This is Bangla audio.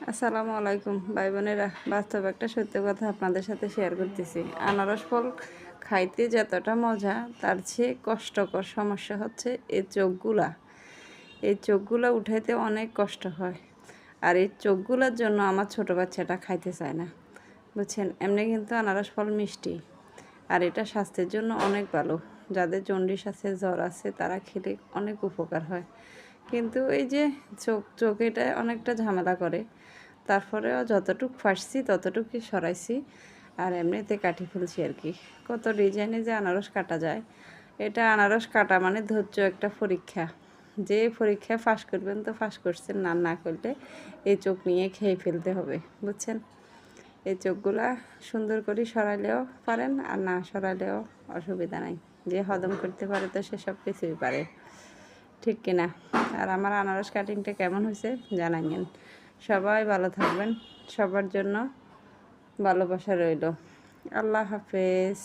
আসসালামু আলাইকুম ভাই বোনেরা, বাস্তব একটা সত্য কথা আপনাদের সাথে শেয়ার করতেছি। আনারস ফল খাইতে যতটা মজা, তার চেয়ে কষ্টকর সমস্যা হচ্ছে এই চোখগুলা উঠাইতে অনেক কষ্ট হয়। আর এই চোখগুলার জন্য আমার ছোট বাচ্চাটা খাইতে চায় না, বুঝছেন। এমনি কিন্তু আনারস ফল মিষ্টি, আর এটা স্বাস্থ্যের জন্য অনেক ভালো। যাদের জন্ডিস আছে, জ্বর আছে, তারা খেলে অনেক উপকার হয়। কিন্তু এই যে চোখ এটা অনেকটা ঝামেলা করে। তারপরেও যতটুক ফাটছি ততটুকুই সরাইছি, আর এমনিতে কাটি ফেলছি আর কি। কত ডিজাইনে যে আনারস কাটা যায়, এটা আনারস কাটা মানে ধৈর্য একটা পরীক্ষা। যে পরীক্ষায় ফাঁস করবেন তো ফাঁস করছেন, না না করলে এই চোখ নিয়ে খেয়ে ফেলতে হবে, বুঝছেন। এই চোখগুলা সুন্দর করে সরাইলেও পারেন, আর না সরাইলেও অসুবিধা নাই। যে হজম করতে পারে তো সে সব কিছুই পারে, ঠিক কিনা। আর আমার আনারস কাটিংটা কেমন হয়েছে জানাইন। সবাই ভালো থাকবেন, সবার জন্য ভালোবাসা রইল। আল্লাহ হাফেজ।